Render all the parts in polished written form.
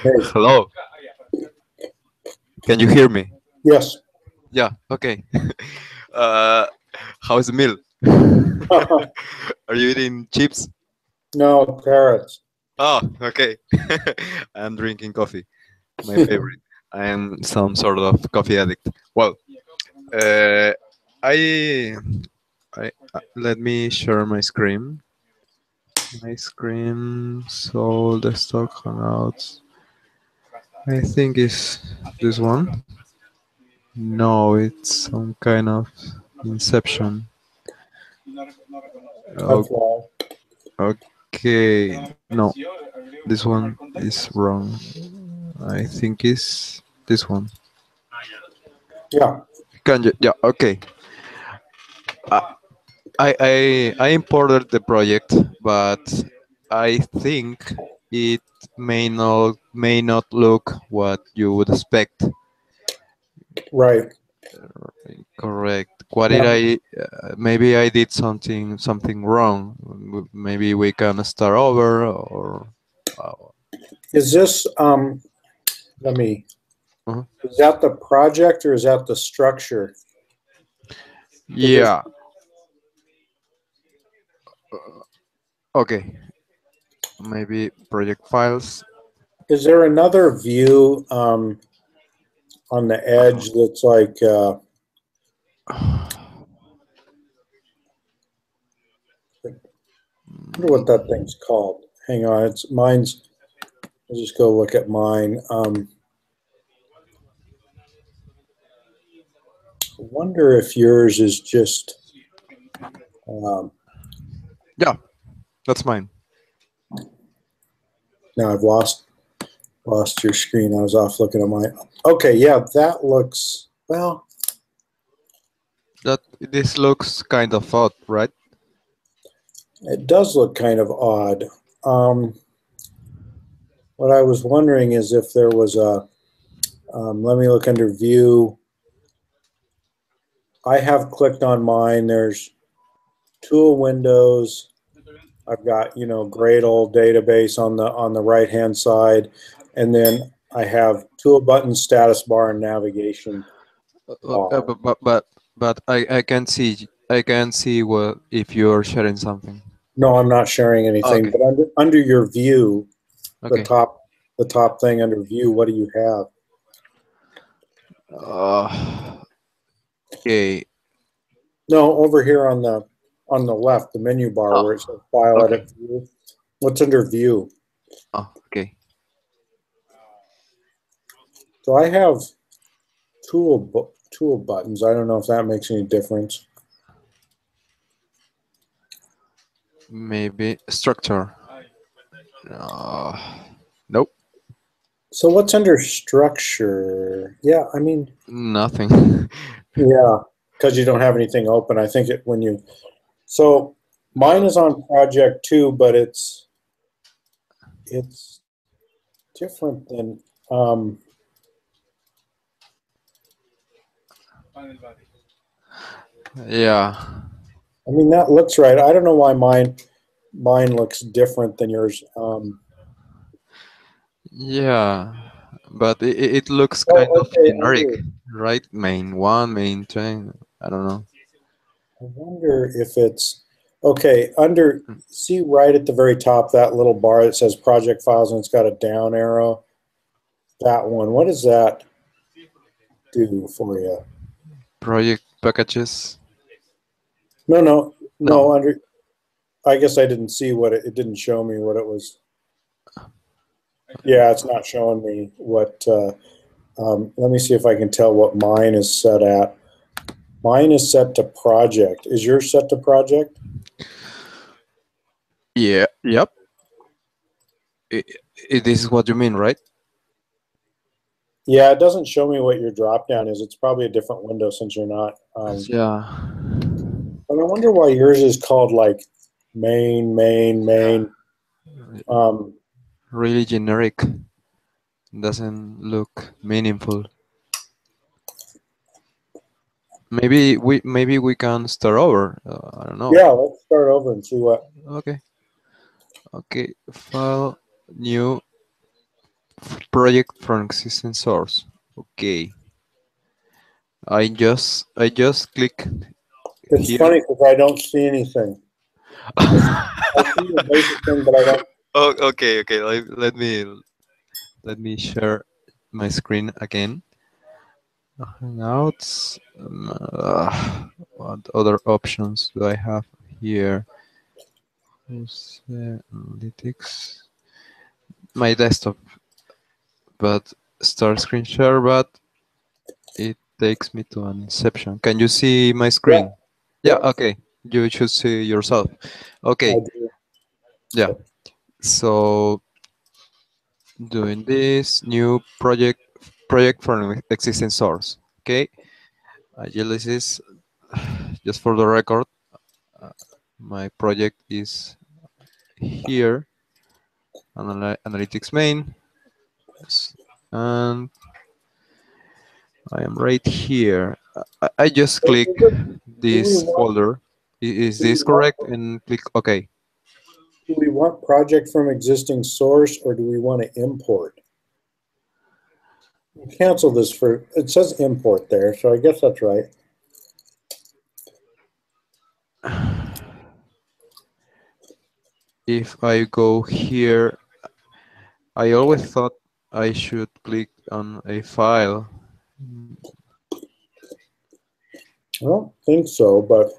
Hey, Hello, can you hear me? yes. Yeah, okay. uh, how's the meal? Are you eating chips? No, parrots. Oh, okay. I'm drinking coffee, my favorite. I am some sort of coffee addict. Well, uh, I, let me share my screen. My screen, so the stock hangouts. I think is this one. No, it's some kind of Inception. That's why. Okay, no, this one is wrong. I think is this one. Yeah. Can you? Yeah, okay. I I imported the project, but I think it may not look what you would expect. Right. Correct. What did Yeah. I? Maybe I did something wrong. Maybe we can start over, or. Uh, Is this let me uh is that the project or is that the structure? Because there's Yeah. Okay. Maybe project files. is there another view on the edge that's like I wonder what that thing's called. Hang on, it's mine's I'll just go look at mine. I wonder if yours is just um, Yeah, that's mine. now I've lost your screen. I was off looking at mine. Okay, yeah, that looks well. That this looks kind of odd, right? It does look kind of odd. Um, what I was wondering is if there was a. Let me look under view. I have clicked on mine. There's tool windows. I've got Gradle database on the right hand side, and then I have tool button, status bar, and navigation bar. But I can see what if you're sharing something. No, I'm not sharing anything. Okay. But under your view, the Okay. top the top thing under view, what do you have? Okay. No, over here on the left, the menu bar Oh, where it says File, okay. Edit, View. What's under View? Oh, okay. So I have tool buttons. I don't know if that makes any difference. Maybe structure. Uh, nope. So what's under Structure? Yeah, I mean, Nothing. yeah, because you don't have anything open. I think it when you so mine is on Project 2, but it's different than Yeah. I mean, that looks right. I don't know why mine looks different than yours. Yeah. But it looks kind Oh, of okay. generic, right? Main one, main two. I don't know. I wonder if it's okay. See right at the very top, that little bar that says project files and it's got a down arrow. That one. What does that do for you? Project packages. No, no, No. no. I guess I didn't see it didn't show me what it was. Yeah, it's not showing me what. Let me see if I can tell what mine is set at. Mine is set to project. Is yours set to project? Yeah. Yep. This is what you mean, right? Yeah, it doesn't show me what your drop down is. It's probably a different window since you're not. Yeah, But I wonder why yours is called like main. Um, really generic. Doesn't look meaningful. Maybe we can start over. I don't know. yeah, let's start over and see what. Okay. Okay. File, new project from existing source. Okay. I just click It's here. funny because I don't see anything. I see the basic thing, but I don't. Oh, okay, okay. Let me share my screen again. Hangouts. What other options do I have here? Analytics. My desktop, but start screen share, but it takes me to an inception. Can you see my Yeah, screen? Yeah. yeah, Okay. You should see yourself. I Okay. do. Yeah. So doing this new project from existing source. Okay. Agilisis. Just for the record, uh, my project is here. Analytics main, and I am right here. I just click Do we this want? folder. Is Do we this want? correct? And click OK. Do we want project from existing source or do we want to import? We'll cancel this for. It says import there, so I guess that's right. If I go here, I always thought I should click on a file. I don't think so, but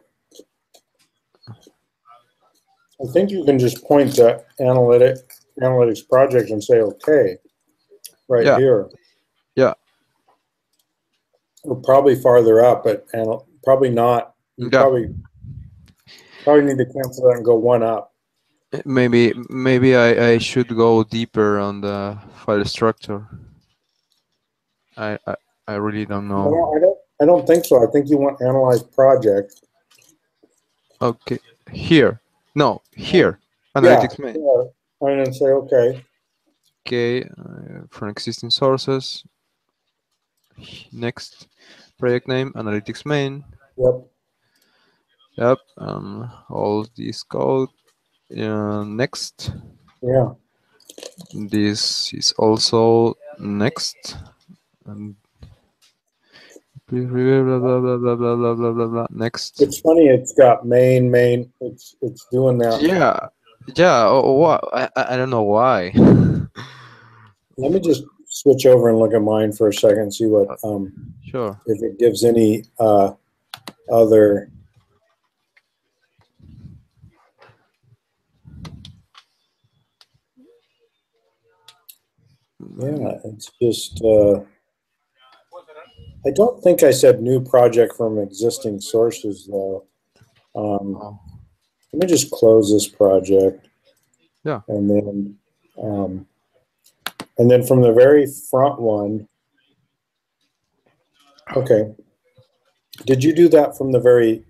I think you can just point to analytics project and say okay right Yeah, here. yeah, Or probably farther up, but probably not. You yeah. probably need to cancel that and go one up. Maybe I should go deeper on the file structure. I I, I really don't know. No, I don't think so. I think you want analyze project. Okay, here. No, here. Yeah, Analytics main. yeah. And then say okay. Okay, from existing sources. Next, project name, analytics main. Yep. Yep, all this code. Next, Yeah. this is also next. And blah blah blah blah blah blah blah blah blah blah. Next. It's funny. It's got main. It's doing that. Yeah, yeah. What? I don't know why. Let me just switch over and look at mine for a second. See what Sure. if it gives any other. Yeah, it's just. I don't think I said new project from existing sources though. Oh, Let me just close this project yeah. um, and then from the very front one. Okay. Did you do that from the very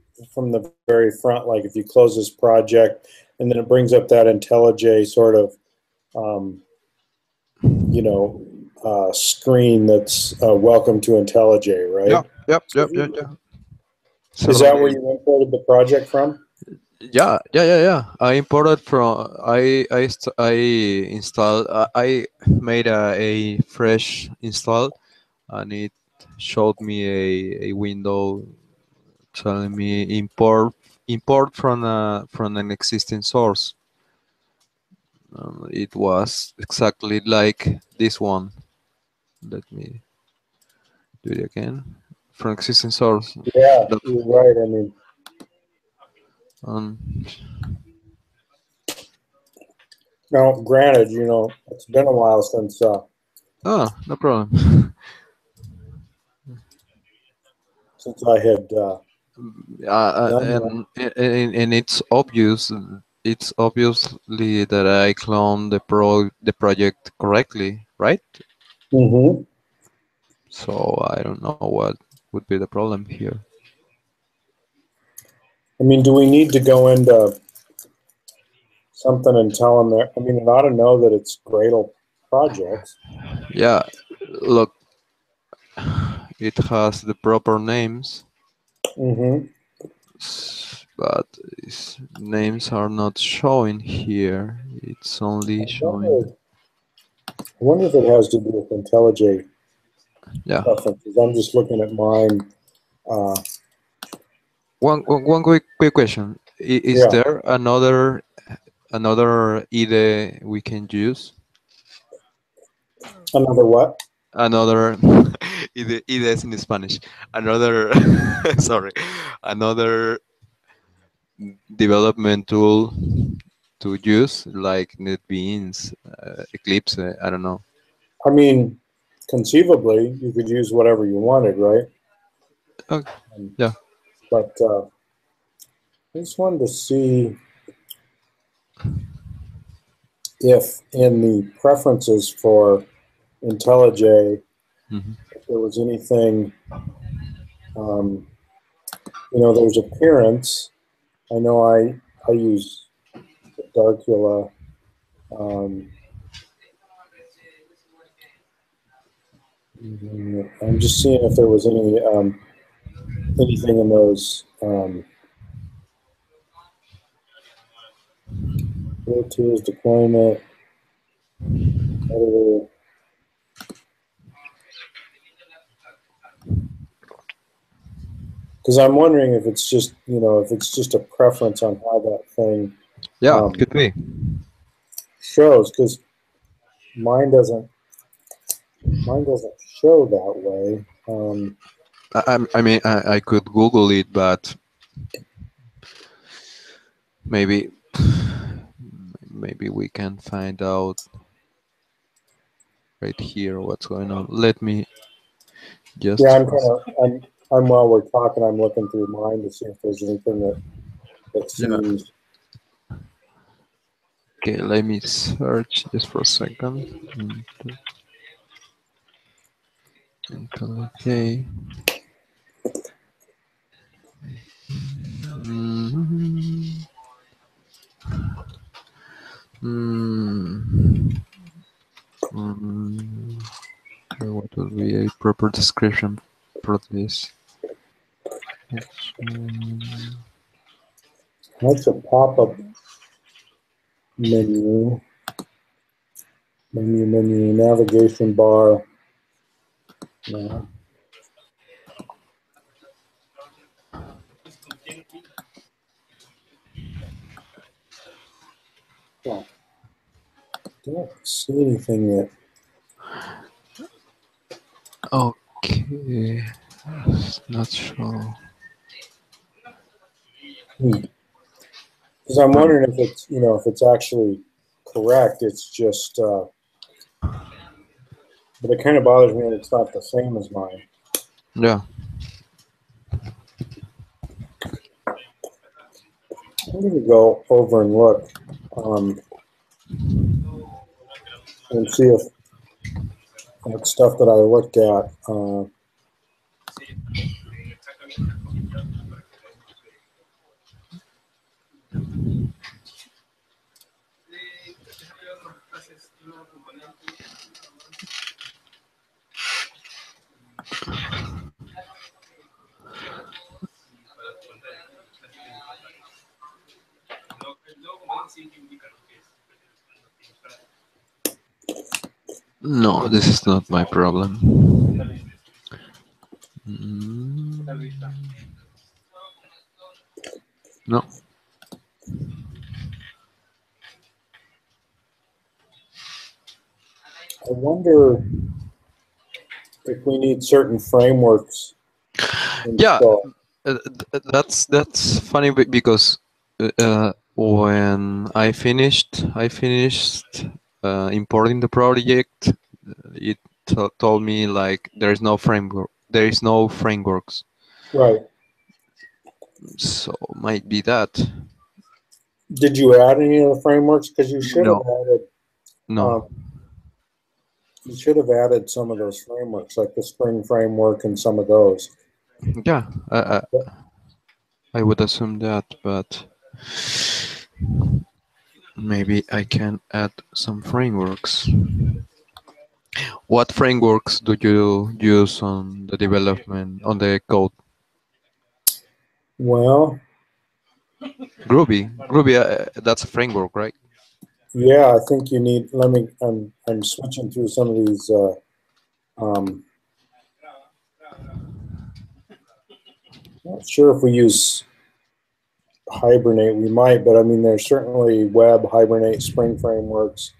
front? Like if you close this project and then it brings up that IntelliJ sort of, um, you know, screen that's welcome to IntelliJ, right? Yeah. Yep. So Yep. Yep. Yep. is that where Certainly. you imported the project from? Yeah. I imported from. I installed. I made a fresh install, and it showed me a window telling me import from an existing source. It was exactly like this one. Let me do it again. From existing source. Yeah, That, you're right. I mean, um, now granted, it's been a while since no problem. I had done that. And it's obviously that I cloned the project correctly, right? Mm-hmm. So I don't know what would be the problem here. I mean, do we need to go into something and tell them that? I mean, it ought to know that it's Gradle projects. Yeah, look, it has the proper names, Mm-hmm. but its names are not showing here. It's only showing. I wonder if it has to do with IntelliJ Yeah. preferences. I'm just looking at mine. One quick question. Is Yeah. there another IDE we can use? Another what? Another IDE is in Spanish. Another sorry, another development tool to use like NetBeans, Eclipse. I don't know. I mean, conceivably, you could use whatever you wanted, right? Oh, Um, yeah. but I just wanted to see if in the preferences for IntelliJ, Hmm. if there was anything, um, there's appearance. I know I use Darkula. Um, I'm just seeing if there was anything in those tools deployment editor. Because I'm wondering if it's just if it's just a preference on how that thing Yeah, um, could be. shows. Because mine doesn't show that way. I mean, I could Google it, but maybe maybe we can find out right here what's going on. Let me Yeah, just. I'm while we're talking, I'm looking through mine to see if there's anything that Yeah. seems. Okay, let me search just for a second. Okay. Mhm. Mm. Mm. Okay, what would be a proper description for this? That's a pop-up menu, navigation bar. No. Well, don't see anything that. Okay, not sure. Because I'm wondering if it's if it's actually correct. It's just, but it kind of bothers me that it's not the same as mine. Yeah. I'm going to go over and look and see if that stuff that I looked at. No, this is not my problem. No. I wonder if we need certain frameworks Yeah, installed. that's funny because when I finished importing the project, it told me like there is no framework, there is no frameworks, Right. so might be that. Did you add any of the frameworks? Because you should have No, added. no. Um, You should have added some of those frameworks, like the Spring framework and some of those. Yeah, I would assume that, but maybe I can add some frameworks. What frameworks do you use on the development, on the code? Well, Groovy, that's a framework, right? yeah, I think you need. Let me. I'm switching through some of these. Not sure if we use Hibernate. We might, but I mean, there's certainly Web, Hibernate, Spring frameworks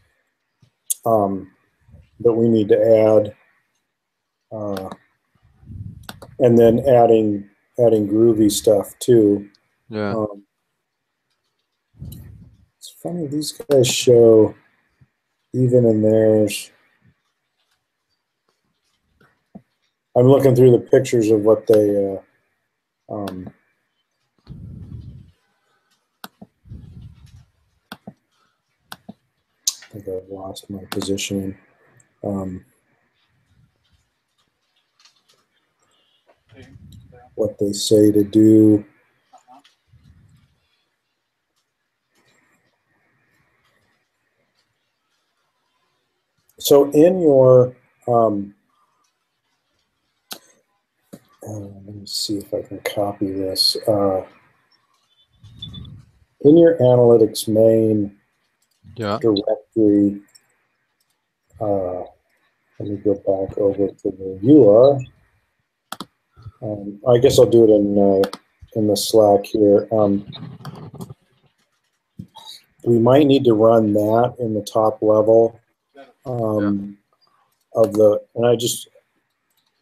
that we need to add, and then adding Groovy stuff too. Yeah. It's funny, these guys show even in theirs. I'm looking through the pictures of what they. I think I've lost my positioning. What they say to do. So in your, let me see if I can copy this. In your analytics main directory, let me go back over to where you are. I guess I'll do it in the Slack here. We might need to run that in the top level of the, and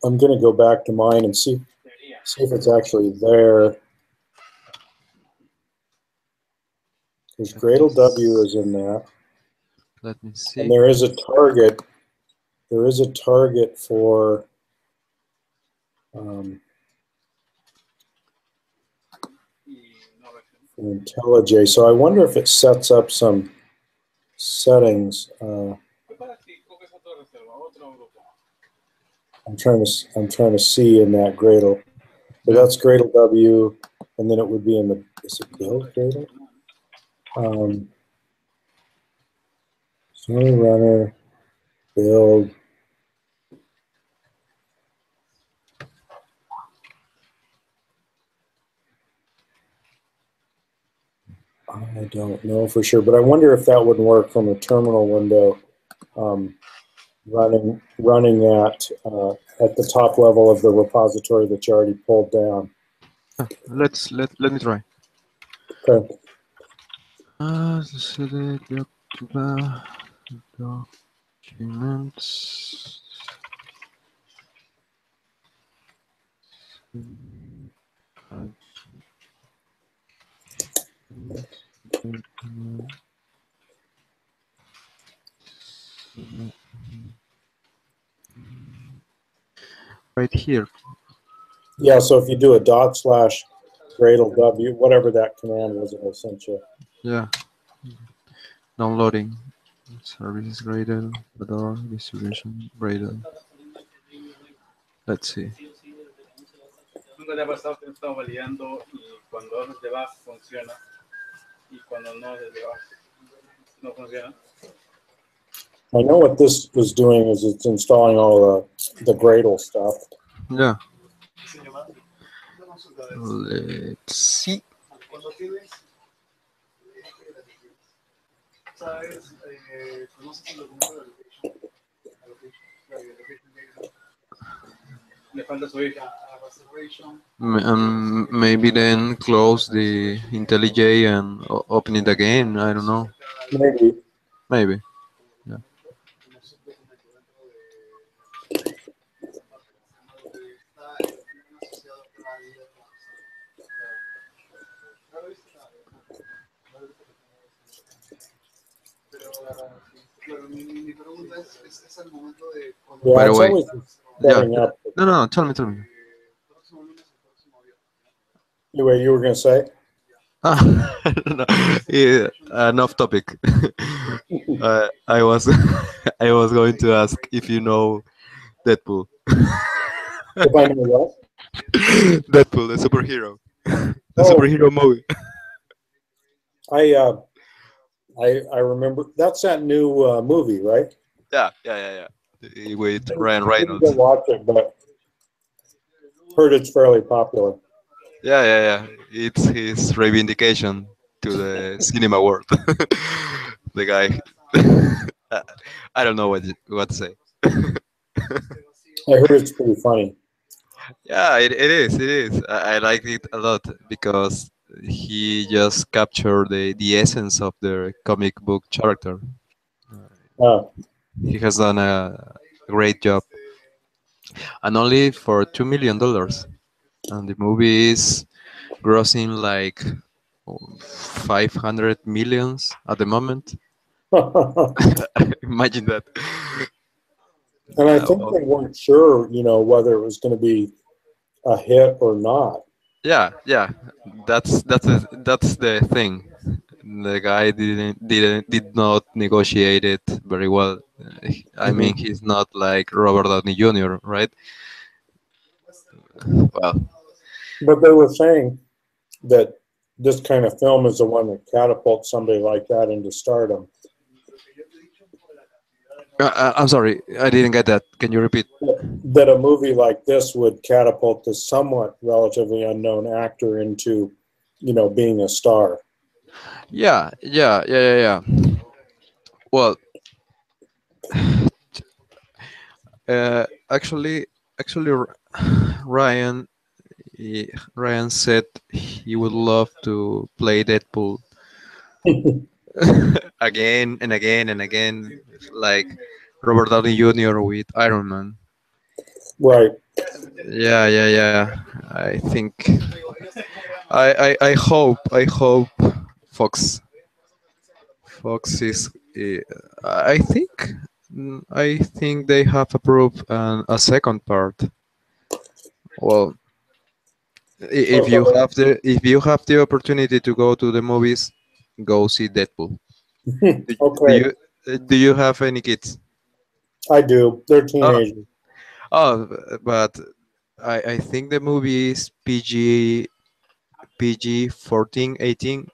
I'm going to go back to mine and see if it's actually there. Because Gradle W is in that. Let me see. And there is a target. There is a target for IntelliJ. So I wonder if it sets up some settings. I'm trying to see in that Gradle. So that's Gradle W, and then it would be in the, is it build Gradle? Sony runner, build. I don't know for sure, but I wonder if that would work from a terminal window, running at the top level of the repository that you already pulled down. Let me try. Okay. Select documents. Right here. Yeah, so if you do a /Gradle W, whatever that command was, it will send you. Yeah. Downloading. Services Gradle, Fedora, distribution Gradle. Let's see. ¿Nunca te ha pasado que estás validando y cuando haces debug funciona y cuando no haces debug no funciona? I know what this was doing is it's installing all the Gradle stuff. Yeah. Let's see. Maybe then close the IntelliJ and open it again. I don't know. Maybe. Maybe. Yeah. Yeah, By the it's way, always setting up. No, tell me. Anyway, you were going to say? No, yeah, enough topic. I was I was going to ask if you know Deadpool. If I know what? Deadpool, the superhero, the Oh, superhero movie. I I remember that's that new movie, right? Yeah, yeah, yeah, yeah. With Ryan Didn't go Reynolds. watch it, but heard it's fairly popular. Yeah, yeah, yeah. It's his reivindication to the cinema world. The guy. I I don't know what to say. I heard it's pretty funny. Yeah, it is. It is. I like it a lot because he just captured the essence of the comic book character. Uh, He has done a great job, and only for $2 million. And the movie is grossing like 500 millions at the moment. and Imagine that. I Yeah, think well, they weren't sure, whether it was going to be a hit or not. yeah, yeah. That's the thing. The guy did not negotiate it very well. I Hmm. mean, he's not like Robert Downey Jr., right? Well, But they were saying that this kind of film is the one that catapults somebody like that into stardom. I'm sorry, I didn't get that. Can you repeat? That a movie like this would catapult this somewhat relatively unknown actor into, being a star. Yeah, yeah, yeah, yeah, yeah. Well, actually, Ryan, Ryan said he would love to play Deadpool again and again and again, like Robert Downey Jr. with Iron Man. Right. Yeah, yeah, yeah. I think I hope Fox is. I think I think they have approved a second part. Well, if you Okay. have the opportunity to go to the movies, go see Deadpool. Do Okay. you do you have any kids? I do. They're Oh, teenagers. oh, but I think the movie is PG 14 18.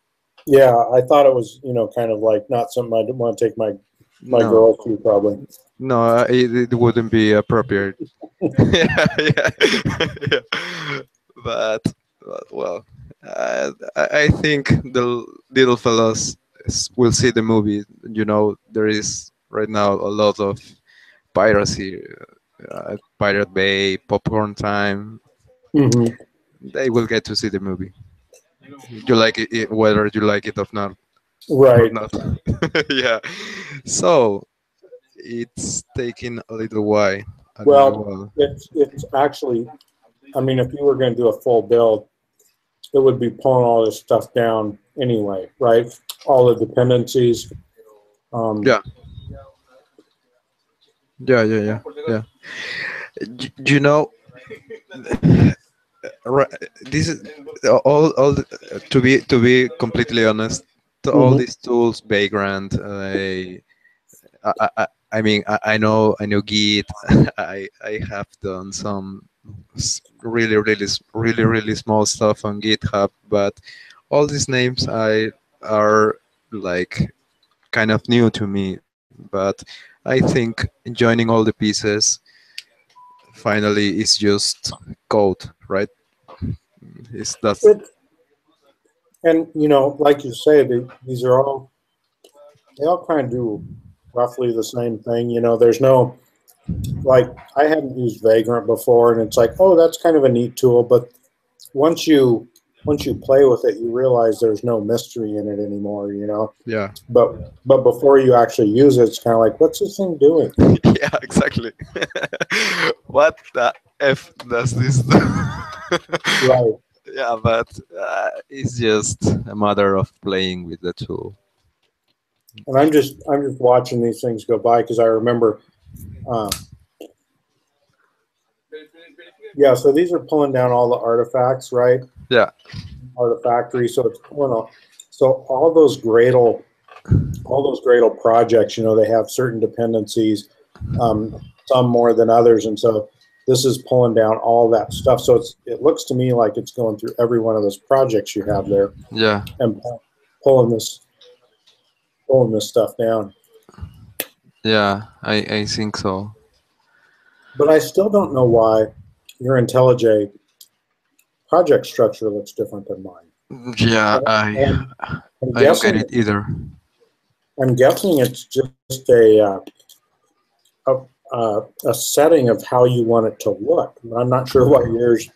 Yeah, I thought it was, kind of like not something I'd want to take my No, girls to probably. no, it wouldn't be appropriate. Yeah, yeah, yeah. But, well, I think the little fellows will see the movie. There is right now a lot of piracy, Pirate Bay, popcorn time. Hmm. They will get to see the movie. You like it, whether you like it or not. Or Right. not. Yeah. So it's taking a little while. A little Well, while. it's actually, I mean, if you were going to do a full build, it would be pulling all this stuff down anyway, right? All the dependencies. Um, Yeah. Yeah. Yeah. Yeah. Yeah. You know, this is to be completely honest. All mhm. these tools, Vagrant, I mean, I know Git. I have done some really small stuff on GitHub, but all these names I are like kind of new to me. But I think joining all the pieces finally is just code, right? Is that's It, and like you say, these are all they all kind of do roughly the same thing. There's no like I hadn't used Vagrant before, and it's like, oh, that's kind of a neat tool, but once you once you play with it, you realize there's no mystery in it anymore. yeah. But before you actually use it, it's kind of like, what's this thing doing? Yeah, exactly. What the f does this do? Right. Yeah, but it's just a matter of playing with the tool. And I'm just watching these things go by because I remember, uh, yeah. So these are pulling down all the artifacts, right? Yeah. Artifactory. So it's pulling all. So all those Gradle all those Gradle projects, you know, they have certain dependencies, some more than others, and so this is pulling down all that stuff. So it looks to me like it's going through every one of those projects you have there Yeah. and pulling this stuff down. Yeah, I think so. But I still don't know why your IntelliJ project structure looks different than mine. Yeah, I'm I don't get guessing it either. it's just a setting of how you want it to look. I'm not sure what yours.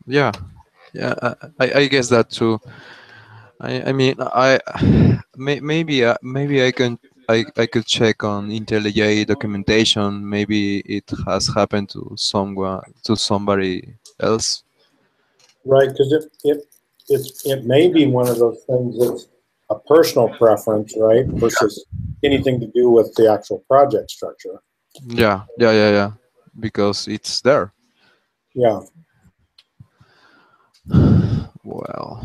Yeah, yeah, I guess that too. I mean, maybe I could check on IntelliJ documentation. Maybe it has happened to somebody else. Right, because it may be one of those things that's a personal preference, right, versus anything to do with the actual project structure. Yeah. Because it's there. Yeah, Well,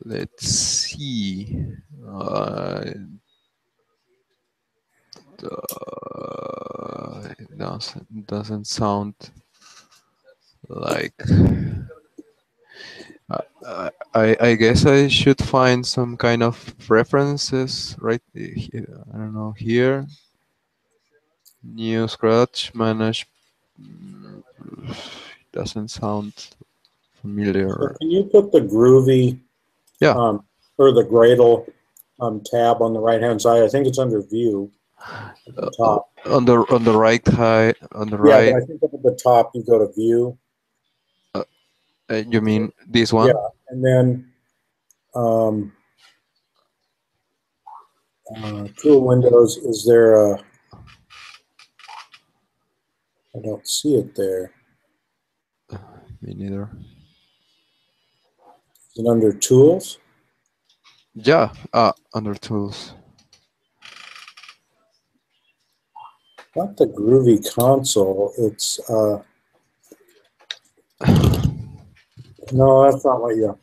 let's see. Uh, it doesn't sound like. I guess I should find some kind of references right here. I don't know here. New scratch manage doesn't sound so familiar. can you put the Groovy Yeah, or the Gradle tab on the right hand side? I think it's under View at the top. on the right side, on the Yeah, but right. I think up at the top you go to View. You mean this Yeah, one? and then tool windows. Is there a? I don't see it there. Me neither. Is it under Tools? Yeah, under tools. Not the Groovy console. It's no, that's not what you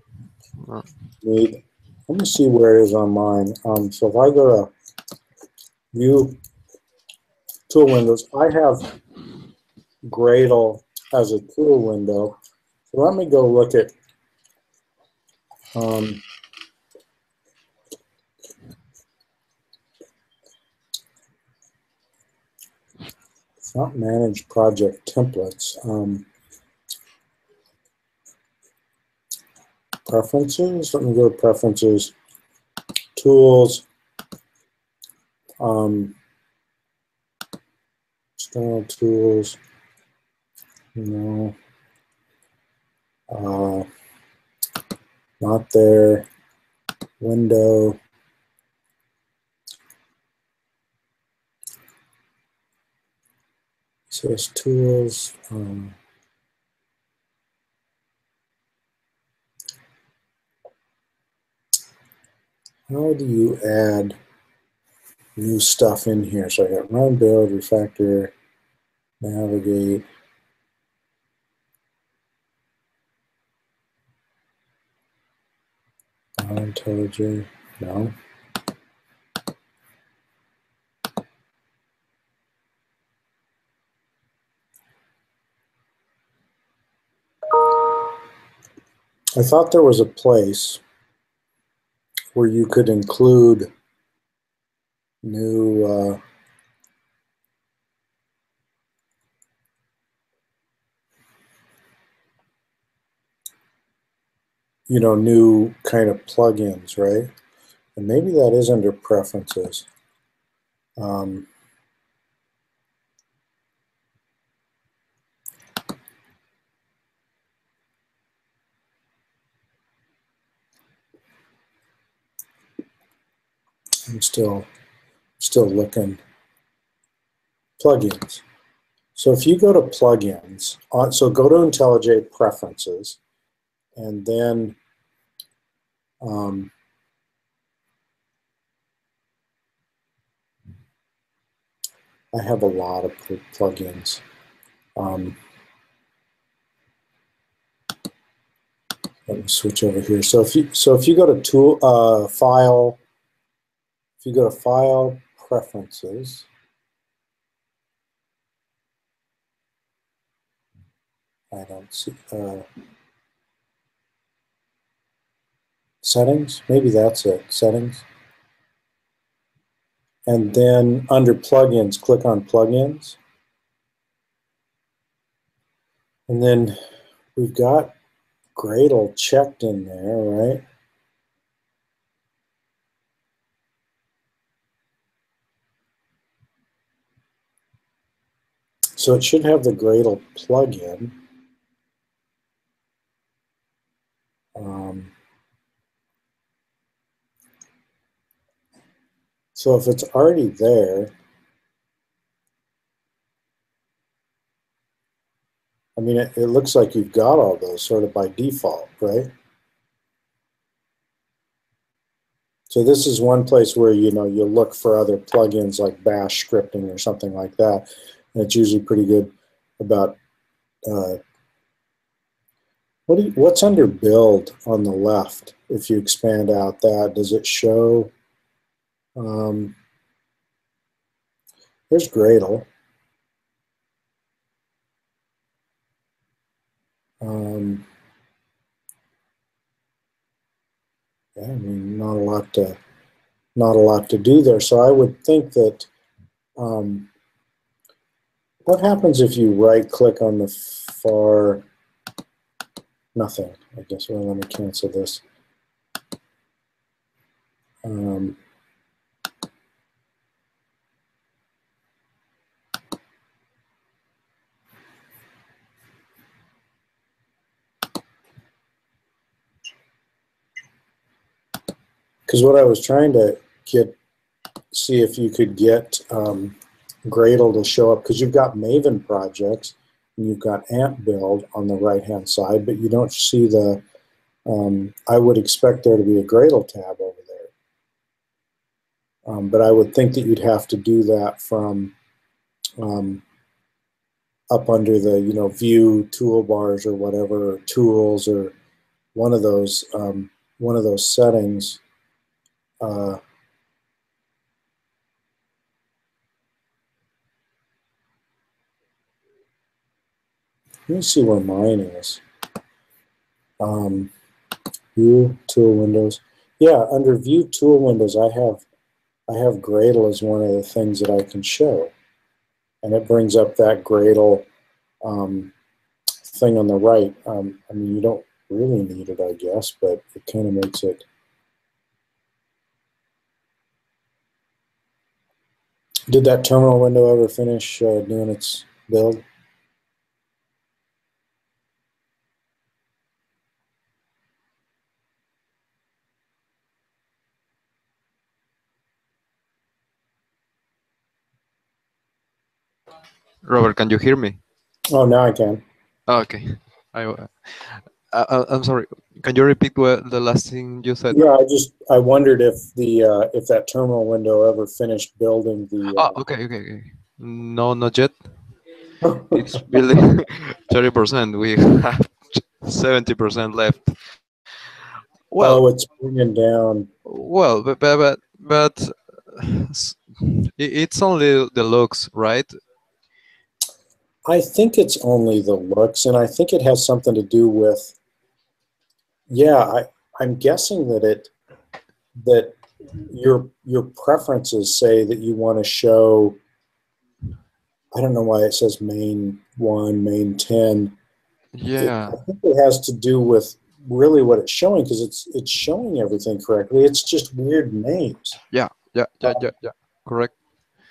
need. Let me see where it is on mine. So if I go to View Tool Windows, I have Gradle as a tool window. So let me go look at. It's not Manage Project Templates. Preferences. Let me go to Preferences. Tools. External tools. No. Not there. Window. Says tools. How do you add new stuff in here? So I got run, build, refactor, navigate. IntelliJ. No. I thought there was a place where you could include new new kind of plugins, right? And maybe that is under preferences. I'm still looking. Plugins. So if you go to plugins, so go to IntelliJ preferences, and then I have a lot of plugins. Let me switch over here. So if you go to Tool, File, if you go to File, Preferences, I don't see, Settings, maybe that's it, Settings. And then under Plugins, click on Plugins. And then we've got Gradle checked in there, right? So it should have the Gradle plugin. So if it's already there, I mean, it looks like you've got all those sort of by default, right? So this is one place where, you know, you look for other plugins like bash scripting or something like that. And it's usually pretty good about what's under build on the left. If you expand out that, does it show? There's Gradle. Yeah, I mean, not a lot to do there. So I would think that what happens if you right-click on the far? Nothing. I guess. Well, let me cancel this. Because what I was trying to see if you could get Gradle to show up, because you've got Maven projects and you've got Ant build on the right-hand side, but you don't see the. I would expect there to be a Gradle tab over there, but I would think that you'd have to do that from up under the View toolbars or whatever, or Tools, or one of those settings. Let me see where mine is. View tool windows. Yeah, under View tool windows, I have Gradle as one of the things that I can show, and it brings up that Gradle thing on the right. I mean, you don't really need it, I guess, but it kind of makes it. Did that terminal window ever finish doing its build? Robert, can you hear me? Oh, now I can. Oh, okay. I'm sorry. Can you repeat the last thing you said? Yeah, I wondered if if that terminal window ever finished building the. Okay. No, not yet. It's really 30%. We have 70% left. Well, it's bringing down. well, but it's only the looks, right? I think it's only the looks, and I think it has something to do with. Yeah, I'm guessing that your preferences say that you want to show. I don't know why it says main 1, main 10. Yeah. I think it has to do with really what it's showing, because it's showing everything correctly. It's just weird names. Yeah. Correct.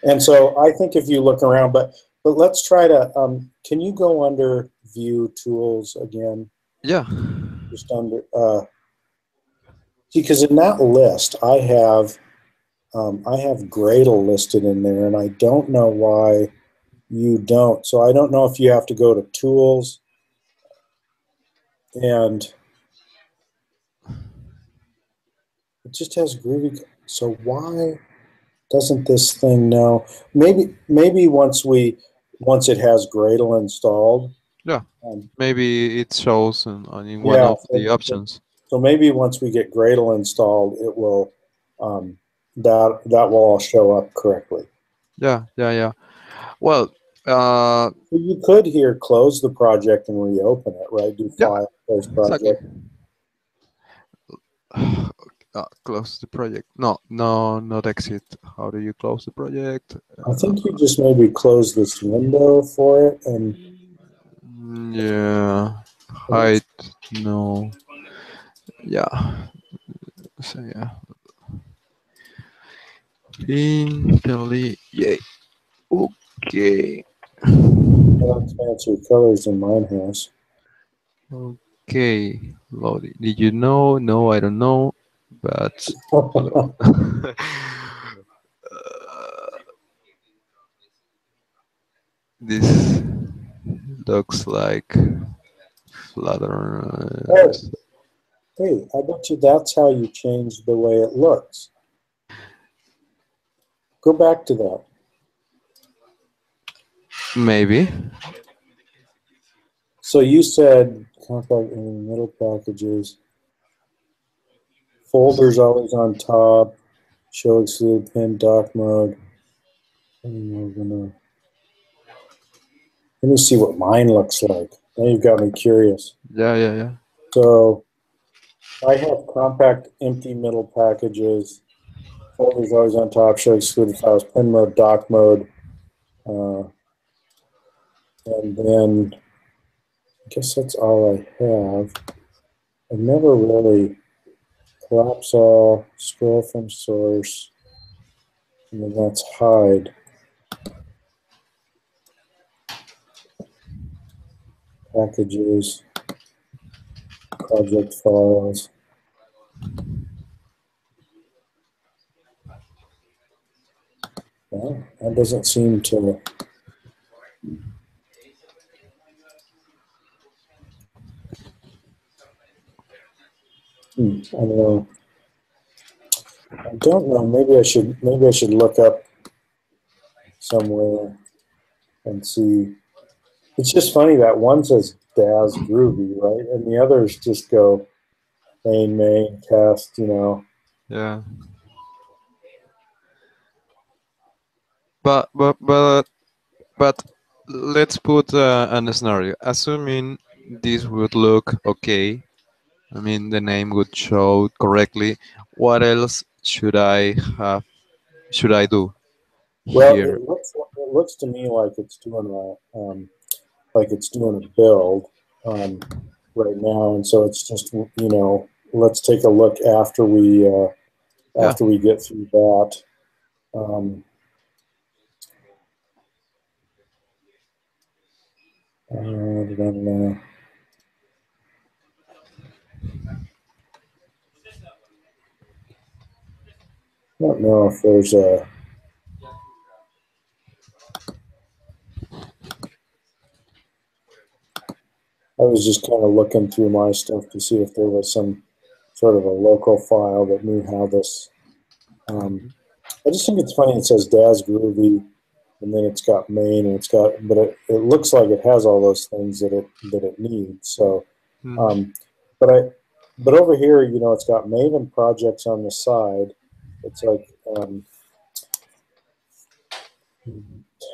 And so I think if you look around, but let's try to. Can you go under View Tools again? Yeah. Just under. See, because in that list, I have Gradle listed in there, and I don't know why you don't. So I don't know if you have to go to Tools and it just has Groovy. So why doesn't this thing know? Maybe once it has Gradle installed. Yeah. Maybe it shows in one of the options. So maybe once we get Gradle installed, it will that will all show up correctly. Yeah, yeah, yeah. Well, You could here close the project and reopen it, right? Do yeah, file, close exactly. project. Close the project. No, no, not exit. How do you close the project? I think you just maybe close this window for it and Yeah, hide. No. Yeah. So yeah. Intelli. Okay. that's fancier colors than mine has. Okay. Loading. Did you know? No, I don't know. But this looks like Flutter. Oh, hey, I bet you that's how you change the way it looks. Go back to that. Maybe. So you said compact in middle packages. Folders always on top. Show exclude pin dock mode. And we're gonna let me see what mine looks like. Now you've got me curious. Yeah, yeah, yeah. So I have compact empty middle packages. Folders always on top. Show excluded files. Pin mode, dock mode, and then I guess that's all I have. I've never really collapse all, scroll from source, and then that's hide. Packages, project files. Well, that doesn't seem to. I don't know. I don't know. Maybe I should look up somewhere and see. It's just funny that one says Daz Groovy, right? And the others just go main, test, you know. Yeah. But let's put an scenario. Assuming this would look okay, I mean the name would show correctly. What else should I have? Should I do Well, here? it looks to me like it's doing a build right now, and so it's just let's take a look after we get through that. I don't know if there's a. I was just kind of looking through my stuff to see if there was some sort of a local file that knew how this. I just think it's funny. It says Daz Groovy, and then it's got main, and but it looks like it has all those things that it needs. So, but over here, it's got Maven projects on the side. It's like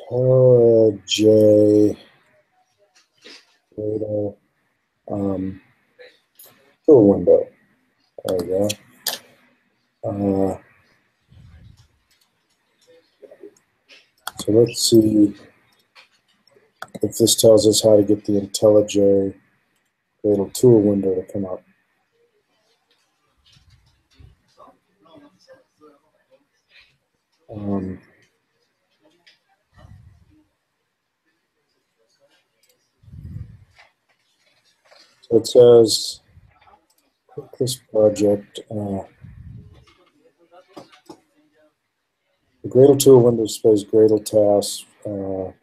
Tara J. Tool window. There we go. So let's see if this tells us how to get the IntelliJ Gradle tool window to come up. So it says, click this project. The Gradle tool window displays Gradle tasks in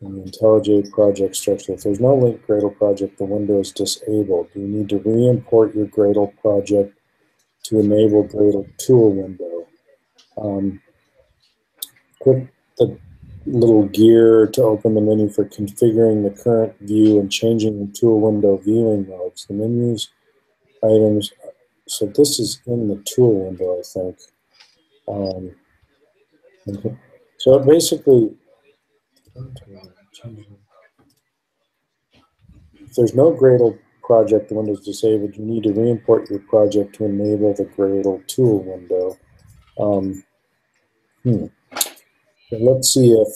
the IntelliJ project structure. If there's no link Gradle project, the window is disabled. You need to re-import your Gradle project to enable Gradle tool window. Click the little gear to open the menu for configuring the current view and changing the tool window viewing modes. The menus, items, so this is in the tool window, I think. Um, so basically, if there's no Gradle project, the window is disabled, you need to re-import your project to enable the Gradle tool window. So let's see if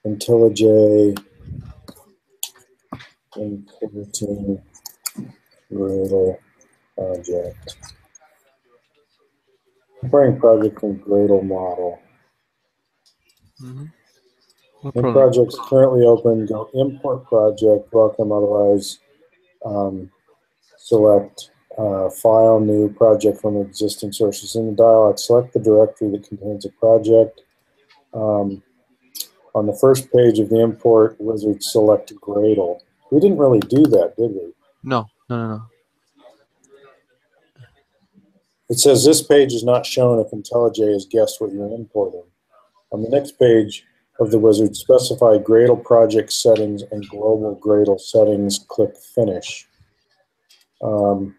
IntelliJ importing Gradle project. Importing project from Gradle model. Mm-hmm. No When problem. project's currently open, go import project, welcome, otherwise select file, new project from existing sources. In the dialog, select the directory that contains a project. On the first page of the import wizard, select Gradle. We didn't really do that, did we? No, no, no, no. It says this page is not shown if IntelliJ has guessed what you're importing. On the next page of the wizard, specify Gradle project settings and global Gradle settings. Click Finish. Note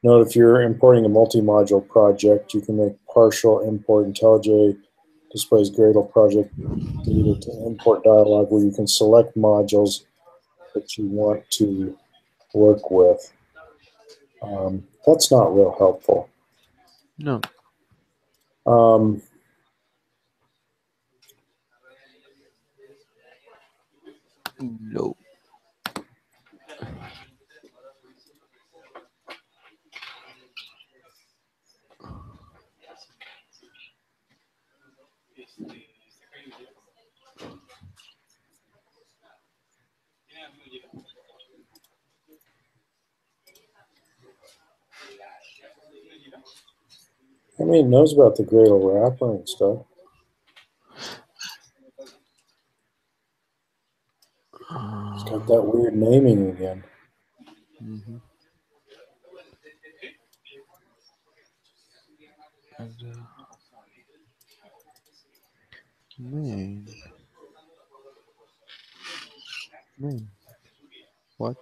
if you're importing a multi-module project, you can make partial import. IntelliJ displays Gradle project needed to import dialog where you can select modules that you want to work with. That's not real helpful. No. No. I mean, knows about the Gradle wrapper and stuff. It's got that weird naming again. Mm-hmm. And, main. What?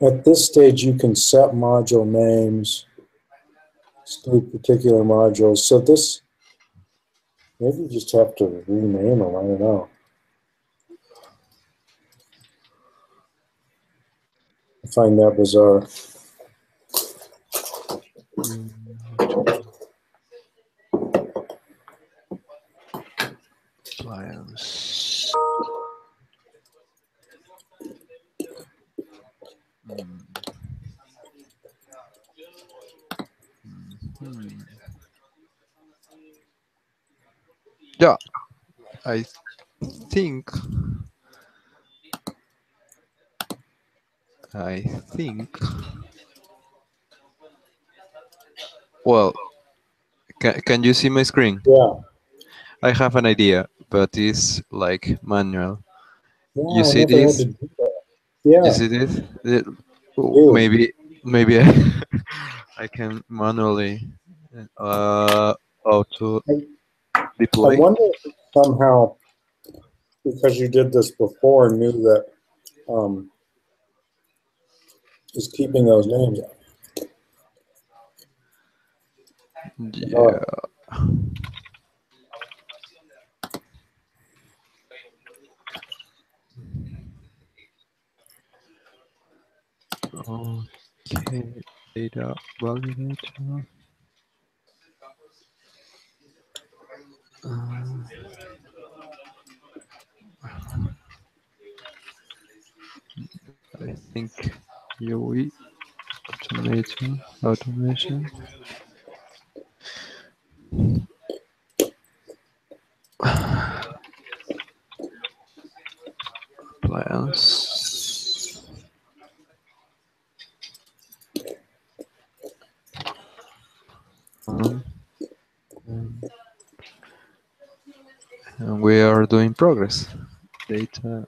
At this stage, you can set module names, exclude particular modules. So this, maybe you just have to rename them. I don't know. I find that bizarre. Appliance. Yeah, I think. I think. Well, can you see my screen? Yeah. I have an idea, but it's like manual. Yeah, You I see never had this? to do that. Yeah. You see this? Ew. Maybe I can manually auto I deploy. wonder if it somehow, because you did this before, knew that is keeping those names. Yeah. Okay. Data validator. I think UI automation. Appliance. And we are doing progress. Data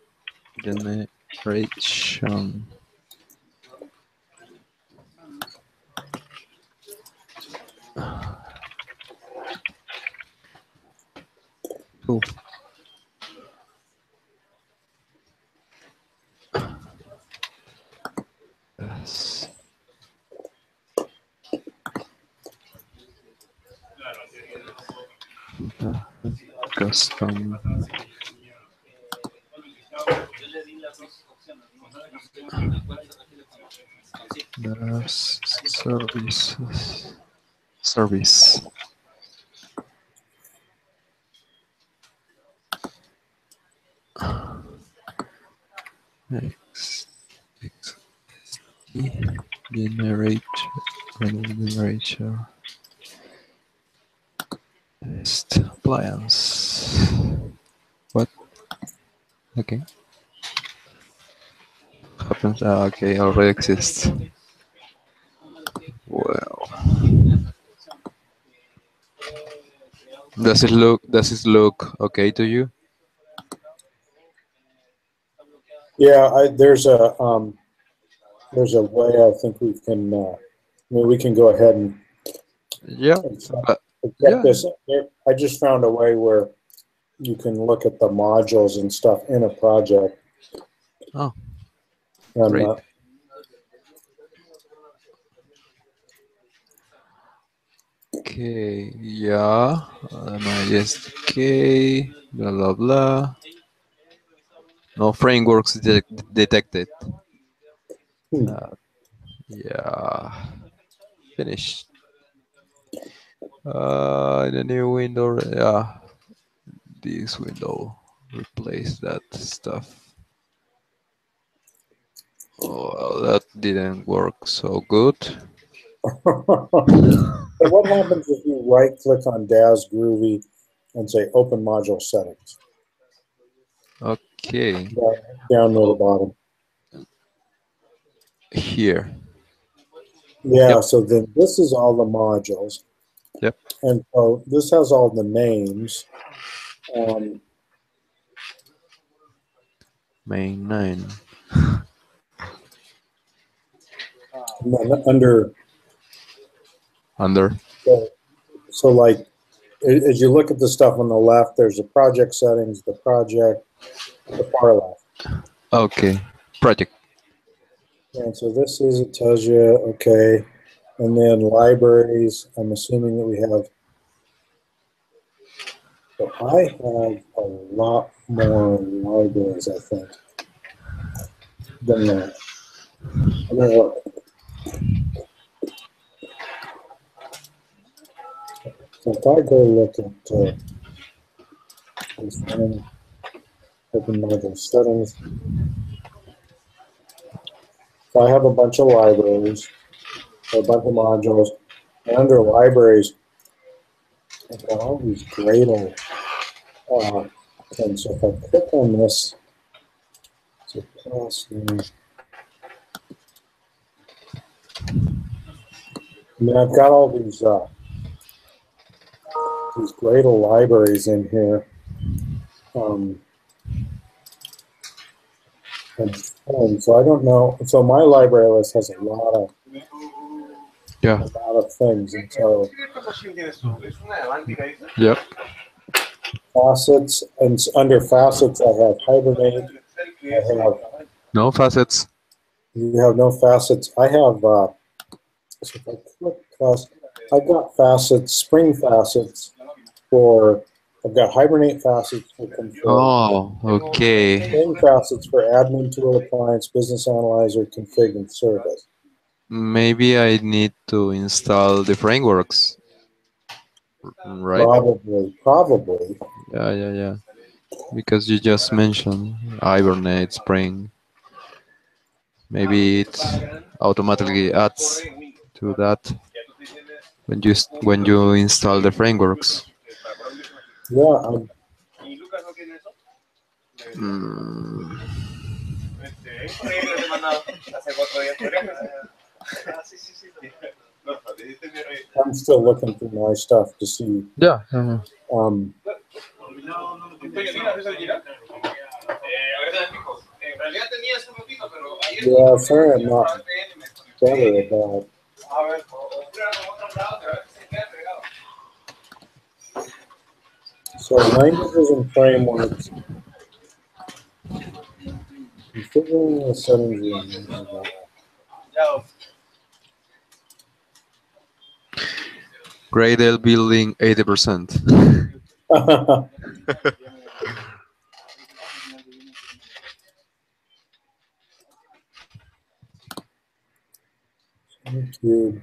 generation. Cool. Yes. Custom. There's services. Service. X, X, generate, generator, test appliance. What? Okay. Happens. Okay, already exists. Well, Does it look okay to you? Yeah, there's a way I think we can. I mean, we can go ahead Yeah. and check, check Yeah. this. I just found a way where you can look at the modules and stuff in a project. Oh, And, great. Okay. Yeah. MySDK. Blah blah blah. No frameworks detected. Yeah. Finished. In a new window. Yeah. This window. Replace that stuff. Oh, well, that didn't work so good. So what happens if you right click on DAZ Groovy and say open module settings? Okay. Down near the bottom. Here. Yeah, Yep. so then this is all the modules. Yep. And so this has all the names. Main 9. And then under, Under. so like, as you look at the stuff on the left, there's the project settings, the project, the far left. Okay. Project. And so this is, it tells you, okay. And then libraries, I'm assuming that we have, so I have a lot more libraries, I think, than that. I don't know. So if I go look at this one, open module settings, so I have a bunch of libraries, a bunch of modules, and under libraries, I've got all these Gradle things. So if I click on this, so plus, and then I've got all these Gradle libraries in here. And so I don't know. So my library list has a lot of things. And so Yep. facets, and under facets, I have Hibernate. I have, No facets. you have no facets. I have, so if I click I've got facets, Spring facets for, I've got Hibernate facets for config. Oh, okay. Spring facets for admin tool, appliance, business analyzer, config, and service. Maybe I need to install the frameworks. Right? Probably. Yeah. Because you just mentioned Hibernate, Spring. Maybe it automatically adds to that when you install the frameworks. Yeah. I'm still looking through my stuff to see. Yeah. Yeah, sorry, I'm not better about. So languages and frameworks. Configuring the settings. Gradle building 80%. Thank you.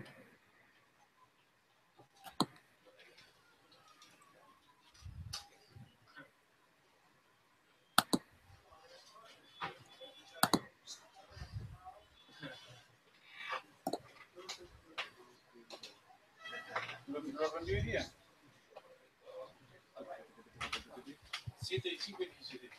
Lo que nos aprendió hoy día. 7 y 5 y 17.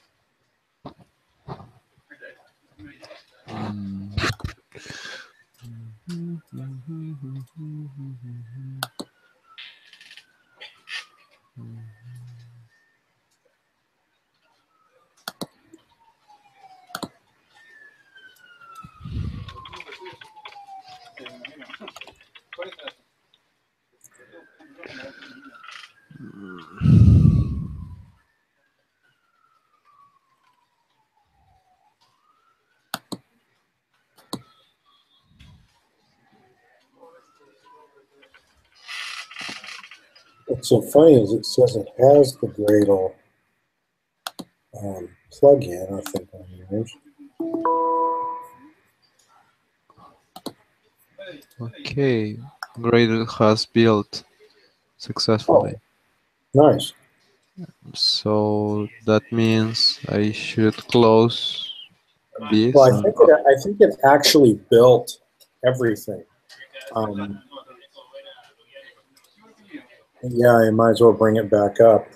What's so funny is it says it has the Gradle plug-in, I think, on yours. Okay, Gradle has built successfully. Nice. So that means I should close this. Well, I think it actually built everything. Yeah, I might as well bring it back up.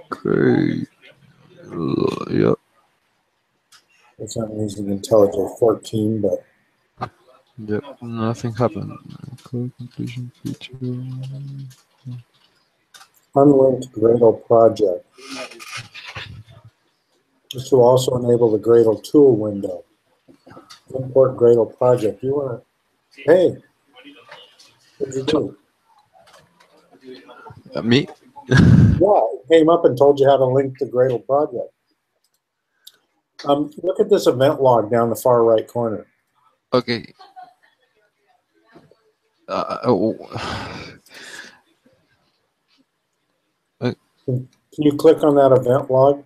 Okay. Yeah. It's not using IntelliJ 14, but Yep. Nothing happened. Code completion feature. unlinked Gradle project. This will also enable the Gradle tool window. Import Gradle project. You want to? Hey, what did you do? Me? Yeah, it came up and told you how to link the Gradle project. Look at this event log down the far right corner. Okay. Can you click on that event log?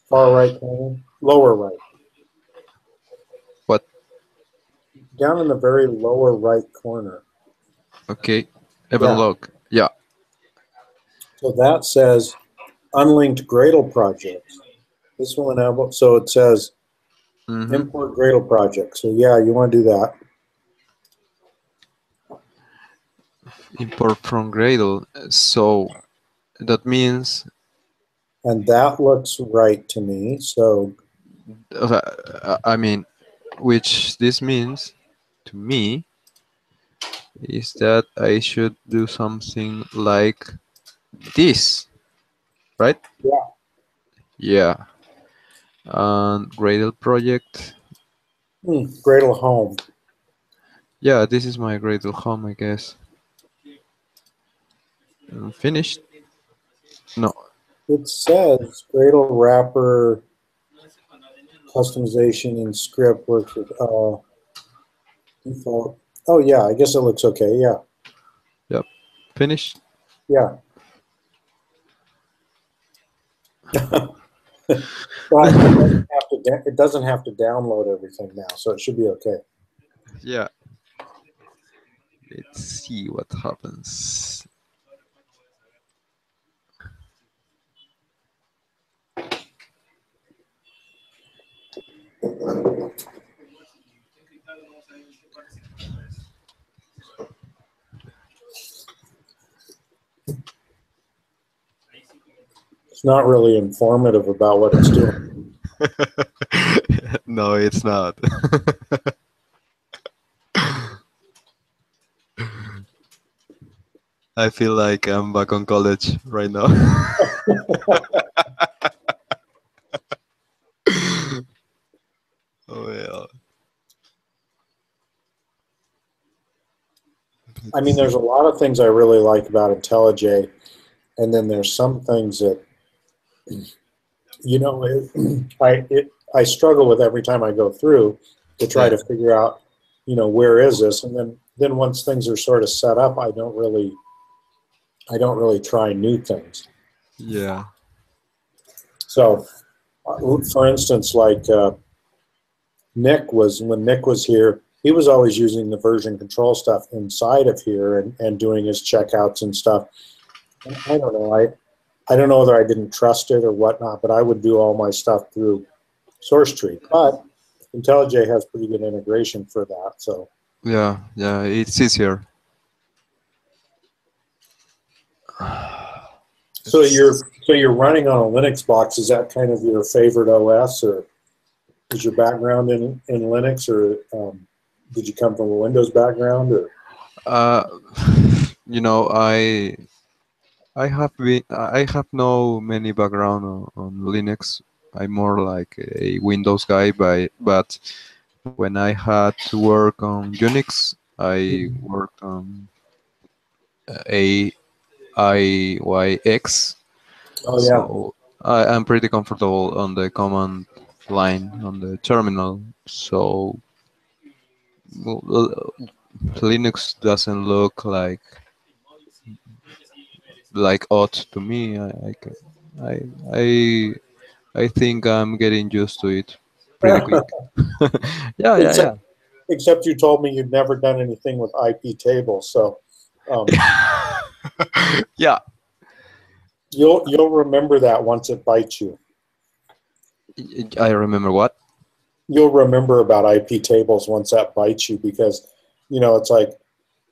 Far right corner, lower right. What? Down in the very lower right corner. Okay. Event log. Yeah. So that says unlinked Gradle projects. This will enable, so it says import Gradle project. So yeah, you want to do that. Import from Gradle. So that means. And that looks right to me. So. I mean, which this means to me is that I should do something like this, right? Yeah. Yeah. And Gradle project. Gradle home. Yeah, this is my Gradle home, I guess. Finished? No. It says Gradle wrapper customization in script works with default. Oh yeah, I guess it looks okay. Yeah. Yep. Finished? Yeah. Well, it doesn't have to download everything now, so it should be okay. Yeah. Let's see what happens. It's not really informative about what it's doing. No, it's not. I feel like I'm back on college right now. Oh, yeah. I mean, there's a lot of things I really like about IntelliJ. and then there's some things that you know I struggle with every time I go through to try Yeah, to figure out, where is this, and then once things are sort of set up, I don't really try new things. yeah, So, for instance, like when Nick was here, he was always using the version control stuff inside of here and doing his checkouts and stuff. And I don't know. I don't know whether I didn't trust it or whatnot, but I would do all my stuff through SourceTree. But IntelliJ has pretty good integration for that. So, yeah, yeah. It's easier. so you're It's so you're running on a Linux box. Is that kind of your favorite OS, or is your background in Linux, or did you come from a Windows background? Or uh, I have no many background on Linux. I'm more like a Windows guy, but when I had to work on Unix, I worked on AIYX. oh yeah, So I'm pretty comfortable on the command line on the terminal. So well, Linux doesn't look like odd to me. I, I, I think I'm getting used to it pretty quick. Yeah, yeah, except yeah. except you told me you'd never done anything with IP tables, so um, Yeah, you'll remember that once it bites you. I remember what? You'll remember about IP tables once that bites you because it's like,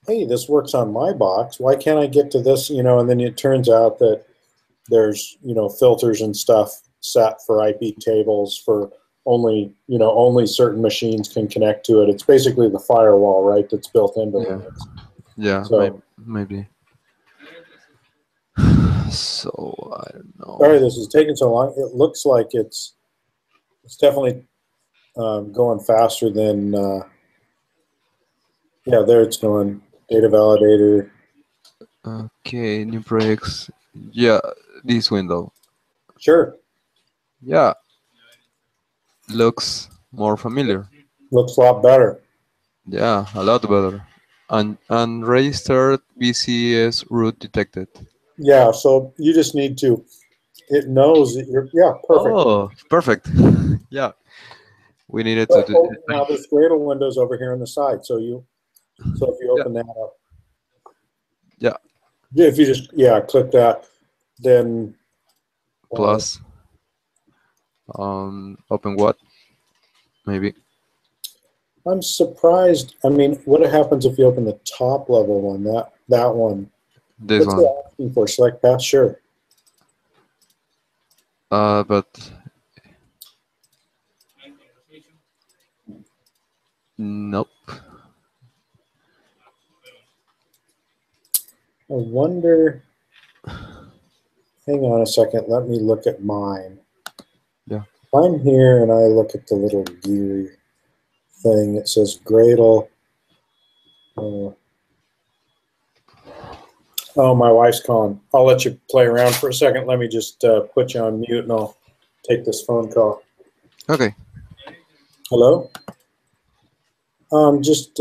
hey, this works on my box. Why can't I get to this? And then it turns out that there's filters and stuff set for IP tables for only certain machines can connect to it. It's basically the firewall, right? That's built into Yeah, Linux. yeah, So maybe. So I don't know. sorry, this is taking so long. It looks like it's definitely going faster than yeah. There it's going. Data validator. Okay, new projects. Yeah, this window. Sure, Yeah, looks more familiar. looks a lot better. Yeah, a lot better. And registered BCS root detected. Yeah, so you just need to. It knows that you're. Yeah, perfect. Oh, perfect. Yeah, we needed to So, do. oh, now there's Gradle windows over here on the side. So if you Yeah, open that up, yeah. if you just click that, then uh, Plus, open what? Maybe I'm surprised. I mean, what happens if you open the top level one? That one. this What's it one. asking for? Select path. Sure. But nope. I wonder. Hang on a second. Let me look at mine. Yeah. If I'm here and I look at the little gear thing, it says Gradle. Uh, oh, my wife's calling. I'll let you play around for a second. Let me just put you on mute and I'll take this phone call. Okay. Hello? Just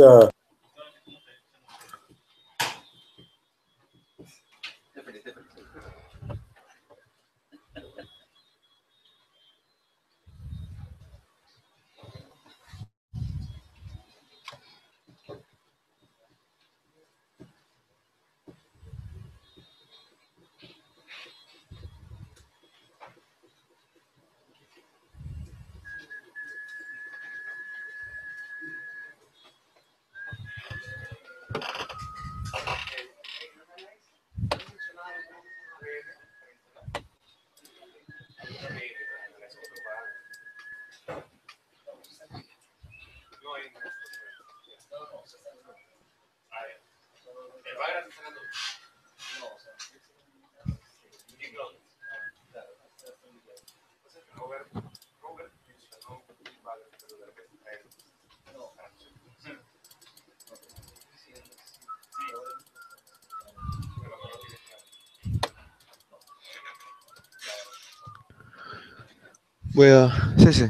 Well, sí, sí.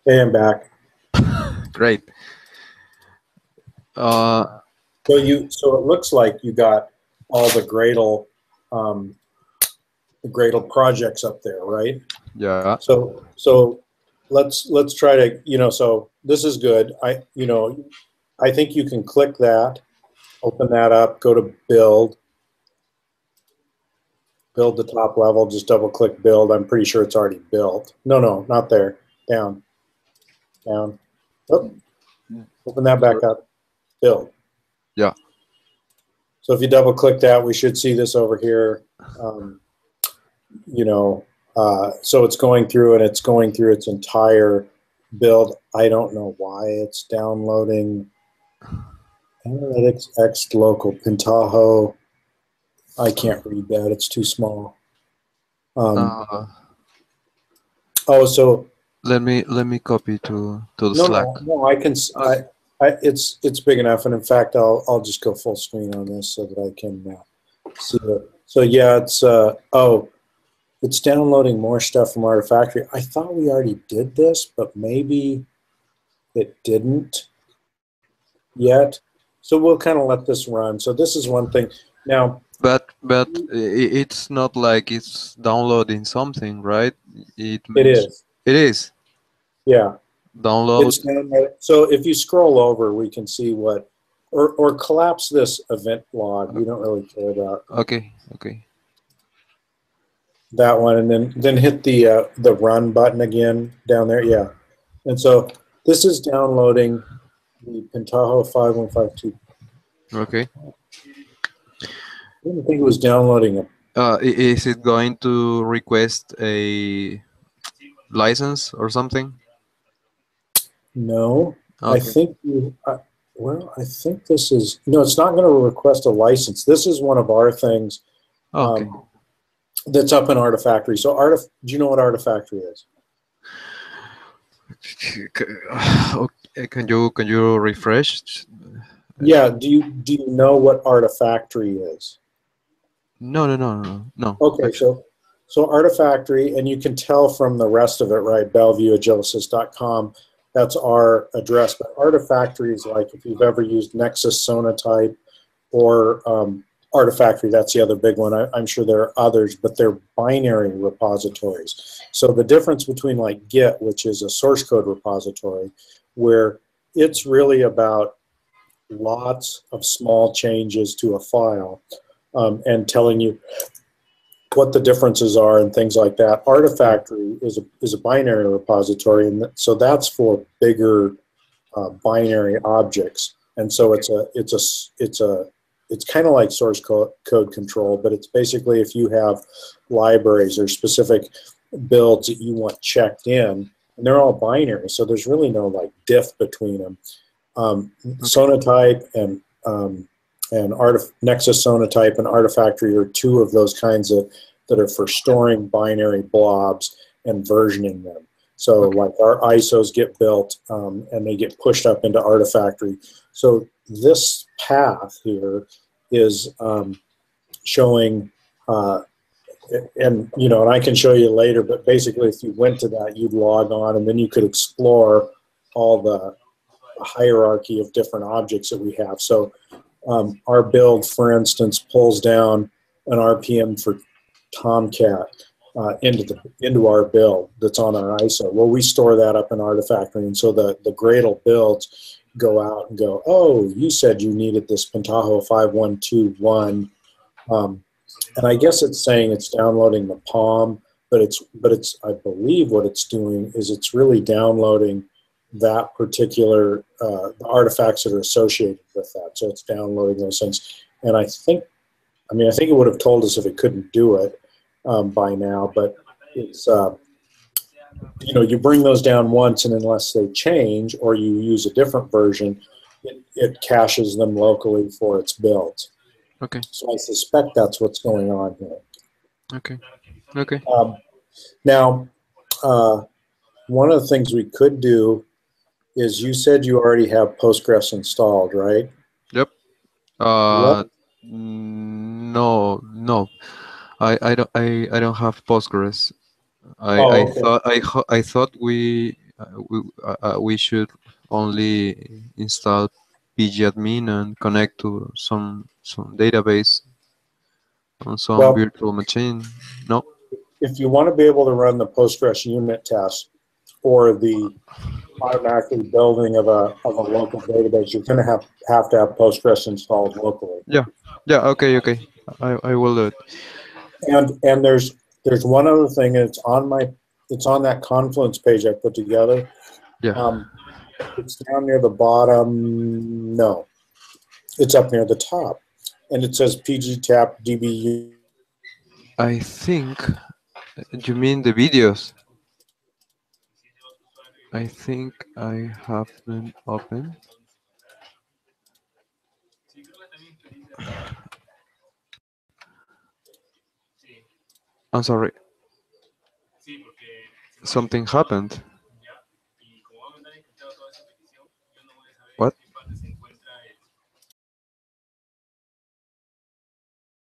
Hey, I'm back. Great. So it looks like you got all the Gradle projects up there, right? Yeah. So let's try to, so this is good. I think you can click that, open that up, go to build the top level, just double click build. I'm pretty sure it's already built. No, not there. Down. Oh, open that back up. Build. Yeah. So if you double click that, we should see this over here. So it's going through and it's going through its entire build. I don't know why it's downloading Analytics X local Pentaho. I can't read that. It's too small. So let me copy to the Slack. No, I can. Okay. It's big enough, and in fact, I'll just go full screen on this so that I can see it. So yeah, it's downloading more stuff from Artifactory. I thought we already did this, but maybe it didn't yet. So we'll kind of let this run. So this is one thing. Now, but it's not like it's downloading something, right? It is. It is. Yeah. Download. So if you scroll over, we can see what, or collapse this event log. We don't really care about. Okay. That one, and then hit the run button again down there. Yeah. And so this is downloading the Pentaho 5152. Okay. I didn't think it was downloading it. Is it going to request a license or something? No. Okay. I think I think this is, no, it's not going to request a license. This is one of our things Okay. that's up in Artifactory. So do you know what Artifactory is? Okay. Can you refresh? Yeah. Do you know what Artifactory is? No. Okay, actually. so Artifactory, and you can tell from the rest of it, right? BellevueAgilisys.com. That's our address. But Artifactory is like if you've ever used Nexus Sonatype or Artifactory. That's the other big one. I'm sure there are others, but they're binary repositories. So the difference between like Git, which is a source code repository, where it's really about lots of small changes to a file and telling you what the differences are and things like that. Artifactory is a binary repository, and so that's for bigger binary objects. And so it's it's kind of like source code control, but it's basically if you have libraries or specific builds that you want checked in, and they're all binary, so there's really no like diff between them. Sonatype and Nexus Sonatype and Artifactory are two of those kinds of that are for storing binary blobs and versioning them. So like our ISOs get built and they get pushed up into Artifactory. So this path here is showing, and I can show you later, but basically if you went to that, you'd log on and then you could explore all the hierarchy of different objects that we have. So our build, for instance, pulls down an RPM for Tomcat into our build that's on our ISO. Well, we store that up in Artifactory, and so the Gradle builds go out and go, oh, you said you needed this Pentaho 5121, and I guess it's saying it's downloading the POM, but it's I believe what it's doing is it's really downloading that particular the artifacts that are associated with that. So it's downloading those things, and I think it would have told us if it couldn't do it by now, but it's you bring those down once, and unless they change or you use a different version, it caches them locally for its builds. Okay. So I suspect that's what's going on here. Okay. Okay. Now, one of the things we could do is you said you already have Postgres installed, right? Yep. No. I don't have Postgres. I thought we should only install pgadmin and connect to some database on some virtual machine. No. If you want to be able to run the Postgres unit test or the automatically building of a local database, you're going to have to have Postgres installed locally. Yeah. Okay. I will do it. And there's one other thing, and it's on that Confluence page I put together. Yeah. It's down near the bottom. No, it's up near the top, and it says pgtap dbu. I think you mean the videos. I think I have them open. I'm sorry. Something happened.